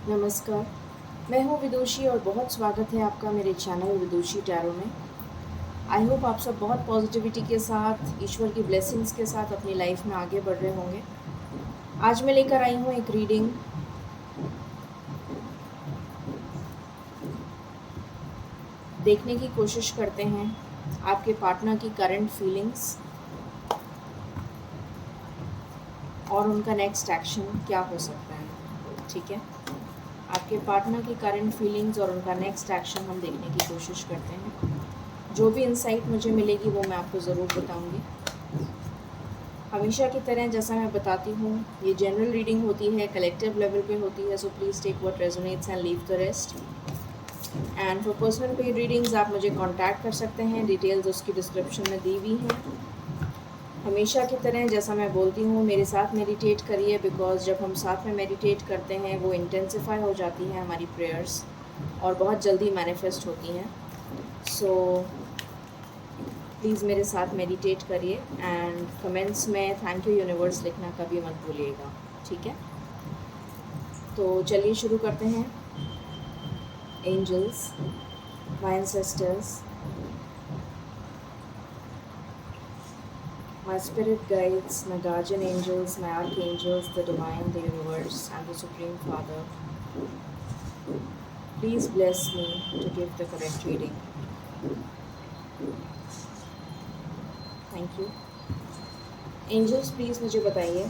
नमस्कार, मैं हूँ विदुषी और बहुत स्वागत है आपका मेरे चैनल विदुषी टैरो में। आई होप आप सब बहुत पॉजिटिविटी के साथ, ईश्वर की ब्लेसिंग्स के साथ अपनी लाइफ में आगे बढ़ रहे होंगे। आज मैं लेकर आई हूँ एक रीडिंग। देखने की कोशिश करते हैं आपके पार्टनर की करंट फीलिंग्स और उनका नेक्स्ट एक्शन क्या हो सकता है। ठीक है, आपके पार्टनर की करंट फीलिंग्स और उनका नेक्स्ट एक्शन हम देखने की कोशिश करते हैं। जो भी इंसाइट मुझे मिलेगी वो मैं आपको ज़रूर बताऊंगी। हमेशा की तरह जैसा मैं बताती हूँ, ये जनरल रीडिंग होती है, कलेक्टिव लेवल पे होती है, so please take what resonates and leave the rest. And for personal paid readings आप मुझे कांटेक्ट कर सकते हैं, डिटेल्स उसकी डिस्क्रिप्शन में दी हुई हैं। हमेशा की तरह जैसा मैं बोलती हूँ, मेरे साथ मेडिटेट करिए, बिकॉज जब हम साथ में मेडिटेट करते हैं वो इंटेंसिफाई हो जाती हैं हमारी प्रेयर्स और बहुत जल्दी मैनिफेस्ट होती हैं। सो प्लीज़ मेरे साथ मेडिटेट करिए एंड कमेंट्स में थैंक यू यूनिवर्स लिखना कभी मत भूलिएगा। ठीक है, तो चलिए शुरू करते हैं। Angels, my ancestors, my spirit guides, my guardian angels, my archangels, the divine, the universe, and the Supreme Father, please bless me to give the correct reading. Thank you. Angels please मुझे बताइए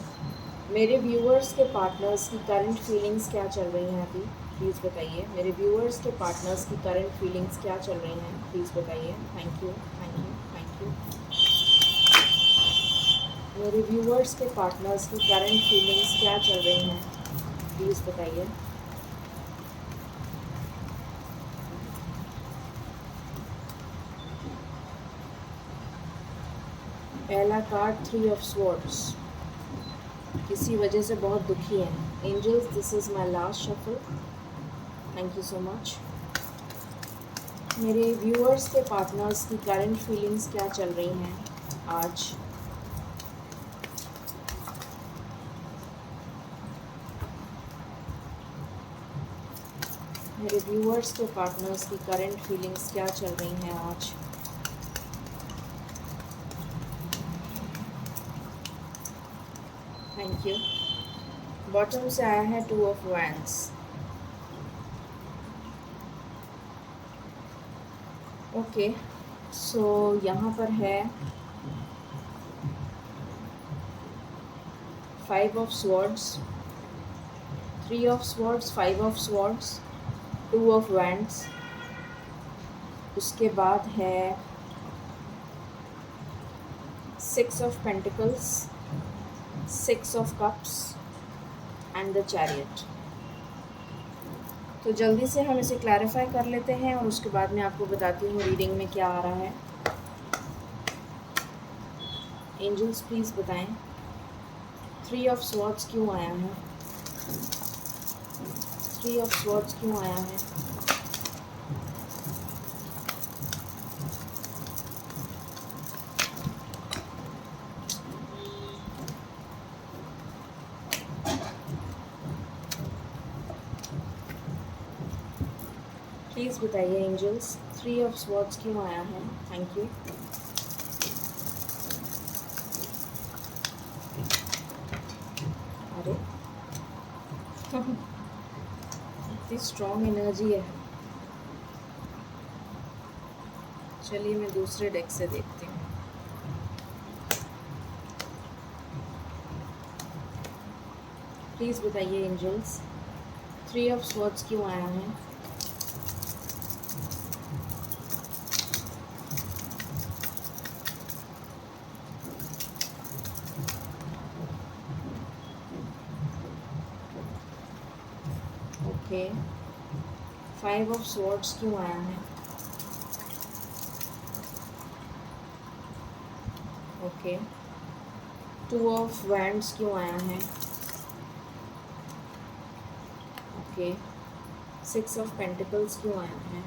मेरे viewers के partners की current feelings क्या चल रही हैं अभी। प्लीज़ बताइए मेरे व्यूअर्स के पार्टनर्स की करंट फीलिंग्स क्या चल रही हैं। प्लीज़ बताइए। Thank you, thank you, thank you. मेरे व्यूअर्स के पार्टनर्स की करंट फीलिंग्स क्या चल रही हैं। प्लीज़ बताइए। पहला कार्ड, 3 ऑफ स्वॉर्ड्स। किसी वजह से बहुत दुखी हैं। Angels, this is my last shuffle. Thank you so much. मेरे व्यूअर्स के पार्टनर्स की करंट फीलिंग्स क्या चल रही हैं आज। मेरे व्यूअर्स के पार्टनर्स की करंट फीलिंग्स क्या चल रही हैं आज। Thank you. बॉटम से आया है 2 ऑफ वैंड्स। ओके, सो यहाँ पर है 5 of swords, 3 of swords, 5 of swords, 2 of wands. उसके बाद है 6 of pentacles, 6 of cups and the chariot. तो जल्दी से हम इसे क्लैरिफाई कर लेते हैं और उसके बाद मैं आपको बताती हूँ रीडिंग में क्या आ रहा है। एंजल्स प्लीज़ बताएं 3 ऑफ स्वॉर्ड्स क्यों आया है। 3 ऑफ स्वॉर्ड्स क्यों आया है। प्लीज़ बताइए एंजल्स 3 ऑफ स्वॉर्ड्स क्यों आया है। Thank you. अरे इतनी स्ट्रॉन्ग एनर्जी है। चलिए मैं दूसरे डेक से देखती हूँ। प्लीज़ बताइए एंजल्स 3 ऑफ स्वॉर्ड्स क्यों आया है। ओके, 5 ऑफ स्वॉर्ड्स क्यों आया है। ओके, 2 ऑफ वैंड्स क्यों आया है। ओके, 6 ऑफ पेंटिकल्स क्यों आया है।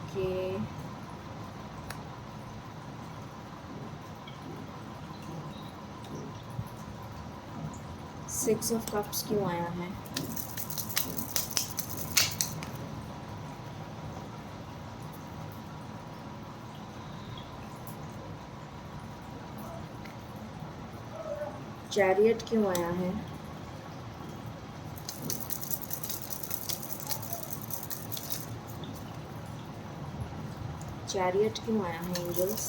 ओके, 6 ऑफ कप्स क्यों आया है? चैरियट क्यों आया है? चैरियट क्यों आया है एंजल्स?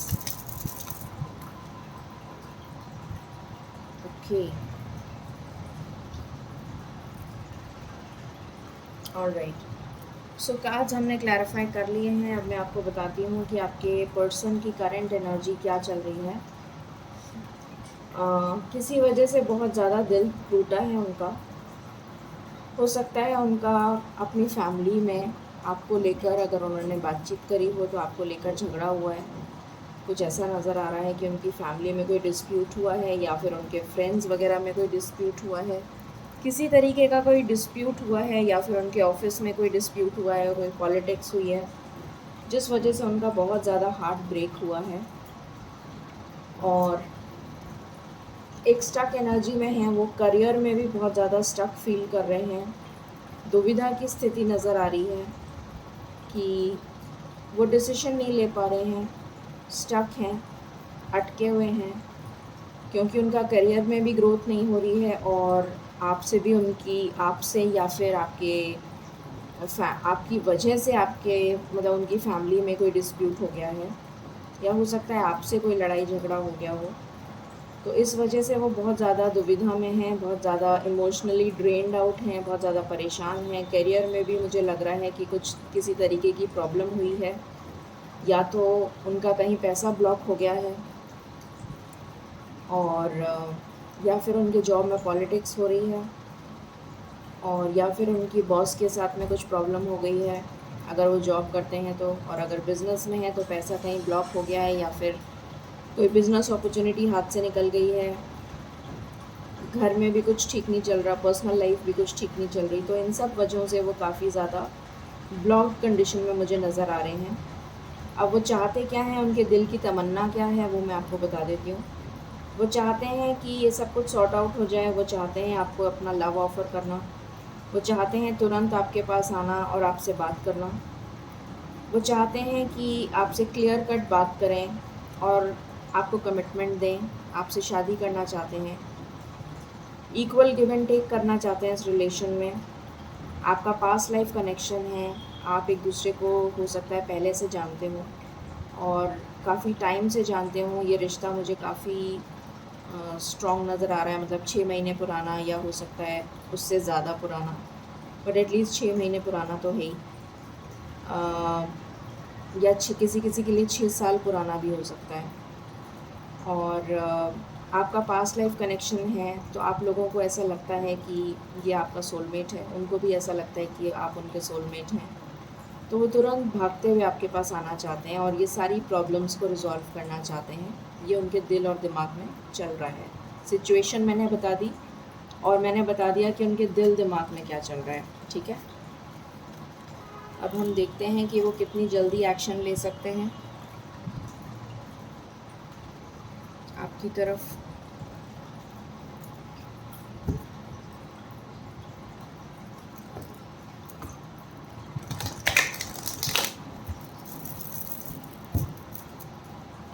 Okay, alright. सो आज हमने क्लैरिफाई कर लिए हैं। अब मैं आपको बताती हूँ कि आपके पर्सन की करंट एनर्जी क्या चल रही है। किसी वजह से बहुत ज़्यादा दिल टूटा है उनका। हो सकता है उनका अपनी फैमिली में आपको लेकर, अगर उन्होंने बातचीत करी हो तो आपको लेकर झगड़ा हुआ है। कुछ ऐसा नज़र आ रहा है कि उनकी फैमिली में कोई डिस्प्यूट हुआ है या फिर उनके फ्रेंड्स वगैरह में कोई डिस्प्यूट हुआ है। किसी तरीके का कोई डिस्प्यूट हुआ है या फिर उनके ऑफिस में कोई डिस्प्यूट हुआ है, कोई पॉलिटिक्स हुई है, जिस वजह से उनका बहुत ज़्यादा हार्ट ब्रेक हुआ है और एक स्टक एनर्जी में हैं। वो करियर में भी बहुत ज़्यादा स्टक फील कर रहे हैं। दुविधा की स्थिति नज़र आ रही है कि वो डिसीजन नहीं ले पा रहे हैं, स्टक हैं, अटके हुए हैं, क्योंकि उनका करियर में भी ग्रोथ नहीं हो रही है और आपसे या फिर आपकी वजह से आपके मतलब उनकी फैमिली में कोई डिस्प्यूट हो गया है या हो सकता है आपसे कोई लड़ाई झगड़ा हो गया हो। तो इस वजह से वो बहुत ज़्यादा दुविधा में हैं, बहुत ज़्यादा इमोशनली ड्रेन्ड आउट हैं, बहुत ज़्यादा परेशान हैं। करियर में भी मुझे लग रहा है कि कुछ किसी तरीके की प्रॉब्लम हुई है, या तो उनका कहीं पैसा ब्लॉक हो गया है और या फिर उनके जॉब में पॉलिटिक्स हो रही है और या फिर उनकी बॉस के साथ में कुछ प्रॉब्लम हो गई है अगर वो जॉब करते हैं तो, और अगर बिज़नेस में है तो पैसा कहीं ब्लॉक हो गया है या फिर कोई बिज़नेस अपॉर्चुनिटी हाथ से निकल गई है। घर में भी कुछ ठीक नहीं चल रहा, पर्सनल लाइफ भी कुछ ठीक नहीं चल रही। तो इन सब वजहों से वो काफ़ी ज़्यादा ब्लॉक्ड कंडीशन में मुझे नज़र आ रहे हैं। अब वो चाहते क्या हैं, उनके दिल की तमन्ना क्या है, वो मैं आपको बता देती हूँ। वो चाहते हैं कि ये सब कुछ सॉर्ट आउट हो जाए। वो चाहते हैं आपको अपना लव ऑफ़र करना। वो चाहते हैं तुरंत आपके पास आना और आपसे बात करना। वो चाहते हैं कि आपसे क्लियर कट बात करें और आपको कमिटमेंट दें, आपसे शादी करना चाहते हैं, इक्वल गिव एंड टेक करना चाहते हैं इस रिलेशन में। आपका पास्ट लाइफ कनेक्शन है, आप एक दूसरे को हो सकता है पहले से जानते हो और काफ़ी टाइम से जानते हो। ये रिश्ता मुझे काफ़ी स्ट्रॉन्ग नज़र आ रहा है, मतलब 6 महीने पुराना या हो सकता है उससे ज़्यादा पुराना, बट एटलीस्ट 6 महीने पुराना तो है ही। या किसी किसी के लिए 6 साल पुराना भी हो सकता है। और आपका पास्ट लाइफ कनेक्शन है तो आप लोगों को ऐसा लगता है कि ये आपका सोलमेट है, उनको भी ऐसा लगता है कि आप उनके सोलमेट हैं। तो वो तुरंत भागते हुए आपके पास आना चाहते हैं और ये सारी प्रॉब्लम्स को रिज़ॉल्व करना चाहते हैं। ये उनके दिल और दिमाग में चल रहा है। सिचुएशन मैंने बता दी और मैंने बता दिया कि उनके दिल दिमाग में क्या चल रहा है, ठीक है। अब हम देखते हैं कि वो कितनी जल्दी एक्शन ले सकते हैं आपकी तरफ।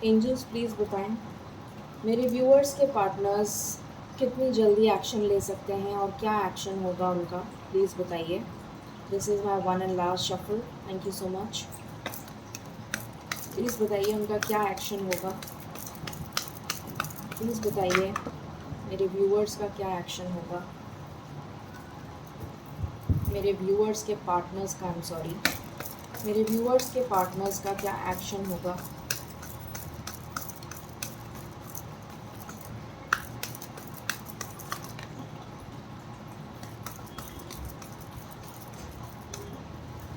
एंजल्स प्लीज़ बताएं मेरे व्यूअर्स के पार्टनर्स कितनी जल्दी एक्शन ले सकते हैं और क्या एक्शन होगा उनका, प्लीज़ बताइए। This is my one and last shuffle, thank you so much. Please बताइए उनका क्या एक्शन होगा, प्लीज़ बताइए मेरे व्यूअर्स का क्या एक्शन होगा, मेरे व्यूअर्स के पार्टनर्स का, मेरे व्यूअर्स के पार्टनर्स का क्या एक्शन होगा।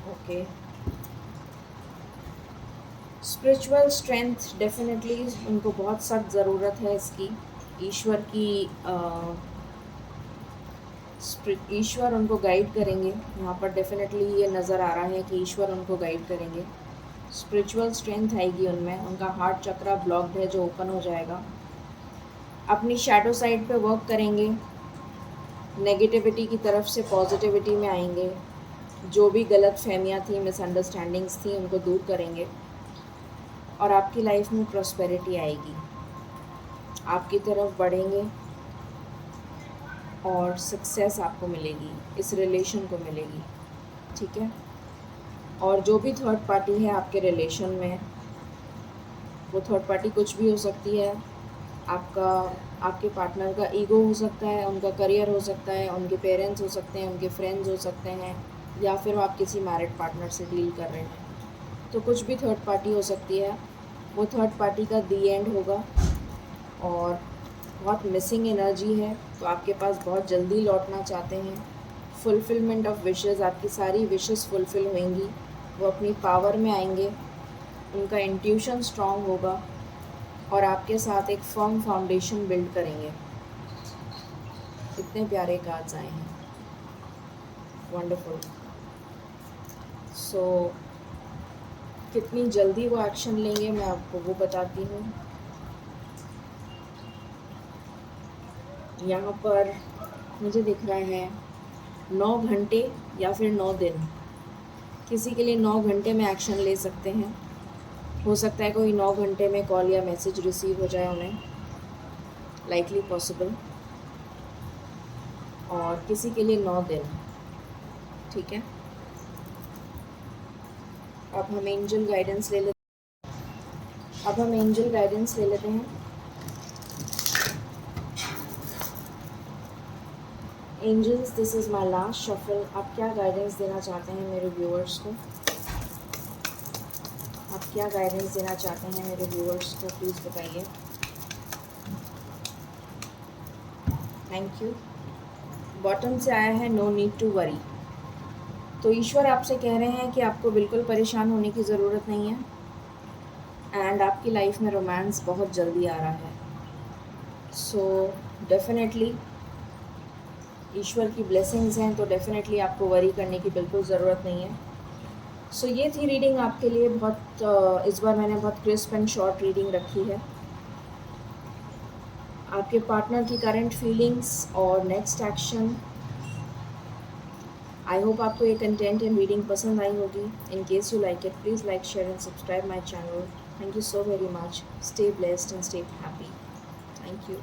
ओके, स्पिरिचुअल स्ट्रेंथ डेफिनेटली उनको बहुत सख्त ज़रूरत है इसकी। ईश्वर की ईश्वर उनको गाइड करेंगे यहाँ पर। डेफिनेटली ये नज़र आ रहा है कि ईश्वर उनको गाइड करेंगे। स्पिरिचुअल स्ट्रेंथ आएगी उनमें, उनका हार्ट चक्रा ब्लॉक्ड है जो ओपन हो जाएगा। अपनी शैडो साइड पे वर्क करेंगे नेगेटिविटी की तरफ से पॉजिटिविटी में आएंगे, जो भी गलत फहमियाँ थी, मिसअंडरस्टैंडिंग्स थी, उनको दूर करेंगे और आपकी लाइफ में प्रॉस्पेरिटी आएगी, आपकी तरफ बढ़ेंगे और सक्सेस आपको मिलेगी, इस रिलेशन को मिलेगी, ठीक है। और जो भी थर्ड पार्टी है आपके रिलेशन में, वो थर्ड पार्टी कुछ भी हो सकती है। आपका आपके पार्टनर का ईगो हो सकता है, उनका करियर हो सकता है, उनके पेरेंट्स हो सकते हैं, उनके फ्रेंड्स हो सकते हैं, या फिर आप किसी मैरिड पार्टनर से डील कर रहे हैं, तो कुछ भी थर्ड पार्टी हो सकती है। वो थर्ड पार्टी का दी एंड होगा और बहुत मिसिंग एनर्जी है, तो आपके पास बहुत जल्दी लौटना चाहते हैं। फुलफ़िलमेंट ऑफ विशेस, आपकी सारी विशेस फुलफ़िल होंगी, वो अपनी पावर में आएंगे, उनका इंट्यूशन स्ट्रॉन्ग होगा और आपके साथ एक फर्म फाउंडेशन बिल्ड करेंगे। इतने प्यारे कार्ड्स आए हैं, वंडरफुल। सो कितनी जल्दी वो एक्शन लेंगे मैं आपको वो बताती हूँ। यहाँ पर मुझे दिख रहा है 9 घंटे या फिर 9 दिन। किसी के लिए 9 घंटे में एक्शन ले सकते हैं। हो सकता है कोई 9 घंटे में कॉल या मैसेज रिसीव हो जाए उन्हें, लाइकली पॉसिबल। और किसी के लिए 9 दिन, ठीक है। अब हम एंजल गाइडेंस ले लेते हैं। Angels, this is my last shuffle. आप क्या गाइडेंस देना चाहते हैं मेरे व्यूअर्स को? आप क्या गाइडेंस देना चाहते हैं मेरे व्यूअर्स को, प्लीज़ बताइए। Thank you. बॉटम से आया है नो नीड टू वरी। तो ईश्वर आपसे कह रहे हैं कि आपको बिल्कुल परेशान होने की ज़रूरत नहीं है एंड आपकी लाइफ में रोमांस बहुत जल्दी आ रहा है। सो डेफिनेटली ईश्वर की ब्लेसिंग्स हैं, तो डेफिनेटली आपको वरी करने की बिल्कुल ज़रूरत नहीं है। सो ये थी रीडिंग आपके लिए। बहुत इस बार मैंने बहुत क्रिस्प एंड शॉर्ट रीडिंग रखी है। आपके पार्टनर की करंट फीलिंग्स और नेक्स्ट एक्शन। आई होप आपको ये कंटेंट एंड रीडिंग पसंद आई होगी। In case you like it, please like, share and subscribe my channel. Thank you so very much. Stay blessed and stay happy. Thank you.